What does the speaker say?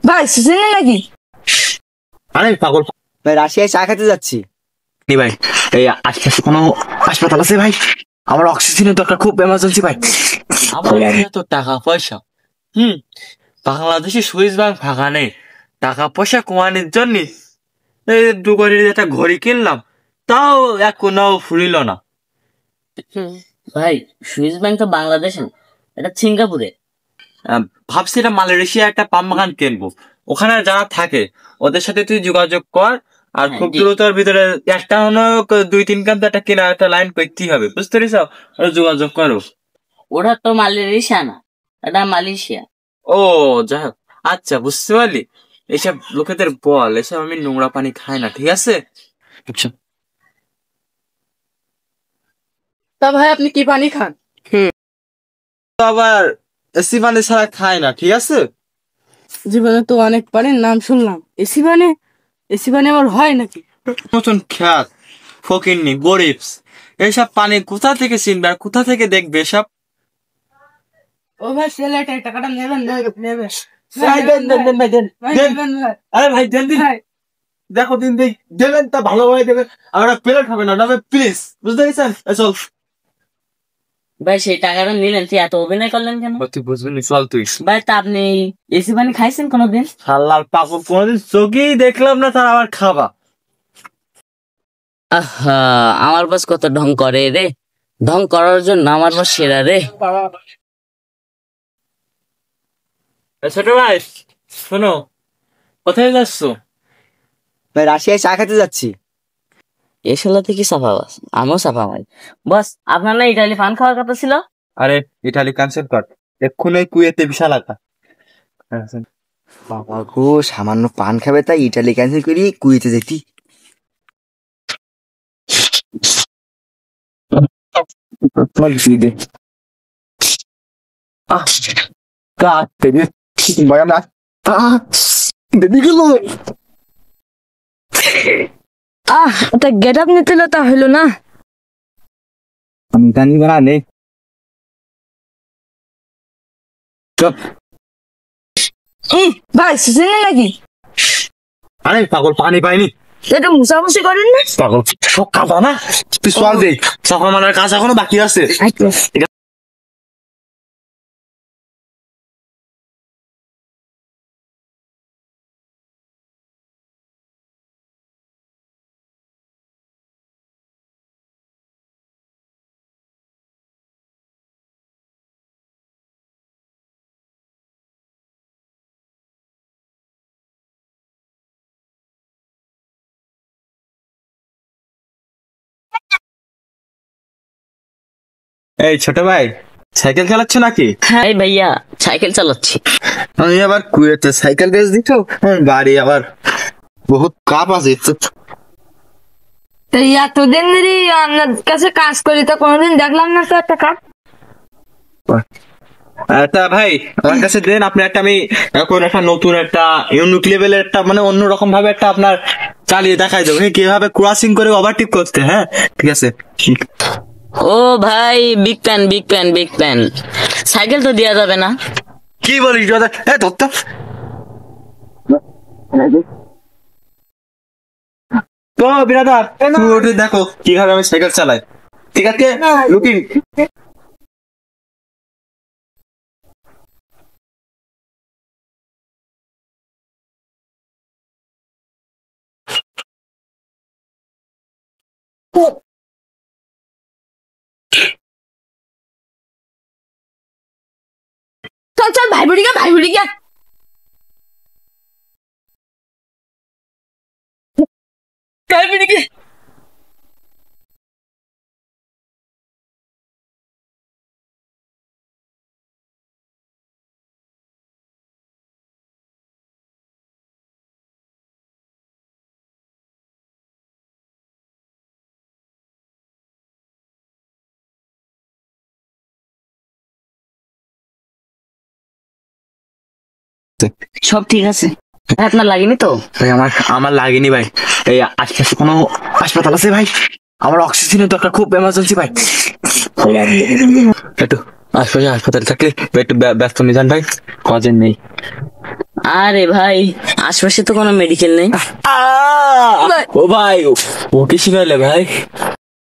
ভাই সুজেন নাকি? আরে পাগল ভাই রাশিয়ায় চা খেতে যাচ্ছি। নি ভাই, এই আশপাশে কোনো হাসপাতাল আছে ভাই? আমার অক্সিজেনের দরকার, খুব এমার্জেন্সি ভাই। আমার তো টাকা পয়সা বাংলাদেশে সুইস ব্যাংক ফাঁকা নেই। টাকা পয়সা কমানোর জন্য এই দুবারের একটা ঘড়ি কিনলাম, তাও এক কোনাও ফুরিল না। ভাই সুইস ব্যাংক তো বাংলাদেশে না, এটা সিঙ্গাপুরে। ভাবছি এটা মালয়েশিয়া একটা পাম বাগান কিনবো, ওখানে যারা থাকে ওদের সাথে তুই যোগাযোগ কর। আর খুব দ্রুতর ভিতরে একটা হলো 2-3 কাপ একটা কেনা একটা লাইন করতেই হবে, বুঝতে পেরেছ? যোগাযোগ করো। ওটা তো মালয়েশিয়া না, এটা মালয়েশিয়া। ও যাই হোক, আচ্ছা বুঝতে পারলি। এসব লোকেদের বল, এসব আমি নোংরা পানি খাই না, ঠিক আছে? আচ্ছা তা ভাই আপনি কি পানি খান? আবার এসি পানি ছাড়া খাই না, ঠিক আছে? জীবনে তো অনেক পানির নাম শুনলাম, এসি পানি আবার হয় নাকি? নতুন খ্যাত ফকিন্নি গরিব এইসব পানি কোথা থেকে চিনবে আর কোথা থেকে দেখবে এসব? ও ভাই ছেলেটা টাকাটা নেবেন নেবেন। আরে ভাই দেন দিন, দেখো দিন দেবেন তা ভালোভাবে দেবেন, আর প্লেট হবে না, প্লিজ, বুঝতে পেরেছেন? চল ভাই সেই টাকাটা নিলেন, তুই এত অভিনয় করলেন কেন? তুই বুঝবি না, চল তুই। ভাই তা আপনি এসি পানি খাইছেন কোনোদিন? শালার পাগল, কোনোদিন চোখেই দেখলাম না তার আবার খাবা। আহা, আমার বাস কত ঢং করে রে, ঢং করার জন্য আমার বাস সেরা রে। ছোট ভাই শোনো, কোথায় যাচ্ছ? ভাই রাশিয়ায় চা খেতে যাচ্ছি। এই শালাতে কি সাফা বাস, আমিও সাফা ভাই। বস আপনার না ইটালি পান খাওয়ার কথা ছিল? আরে ইটালি ক্যান্সেল কর, এক্ষুনি কুয়েতে বিশাল আকা। বাবা গো, সামান্য পান খাবে তাই ইটালি ক্যান্সেল করি কুয়েতে যেতি। ওটা গেট আপ নিতে তা হইলো না। আমি জানি না নেই। ভাই সুজেন নাকি? আরে পাগল পানি পাইনি। এটা মুসাফুসি করেন না? পাগল সব খাবা না, তুই চল দেই, সকাল মানার কাজ এখনো বাকি আছে। এই ছোট ভাই, সাইকেল চালাচ্ছ নাকি? হ্যাঁ ভাইয়া সাইকেল চালাচ্ছি। আমি আবার কুয়েতে সাইকেল বেচ দিত, বাড়ি আবার বহুত কাপ আছে। এতদিন ধরে আপনার কাছে কাজ করি তো কোনোদিন দেখলাম না তো একটা কাপ। তা ভাই আমার কাছে দেন, আপনি একটা, আমি এখন একটা নতুন একটা ইউনিক লেভেলের একটা মানে অন্যরকম ভাবে একটা আপনার চালিয়ে দেখাই দেবো কিভাবে ক্রসিং করে ওভারটেক করতে। হ্যাঁ ঠিক আছে। ও ভাই big pan big pan big pan, cycle তো দেওয়া যাবে না। কি বলিস দাদা? হ্যাঁ ধরতো তো বিরাদার, তুমি ওটা দেখো কিভাবে আমি সাইকেল চালাই, ঠিক আছে? লুকিং চল চল ভাই বুড়ি গা সব ঠিক আছে, আপনার লাগেনি তো? ভাই আমার লাগেনি ভাই। এই আশপাশে কোনো হাসপাতাল আছে ভাই? আমার অক্সিজেনের দরকার, খুব এমার্জেন্সি ভাই। একটু আশপাশে হাসপাতাল থাকলে একটু ব্যস্ত নিয়ে যান ভাই, কাজের নেই। আরে ভাই আশপাশে তো কোনো মেডিকেল নেই। ও ভাই, ওকে শিখাইলে ভাই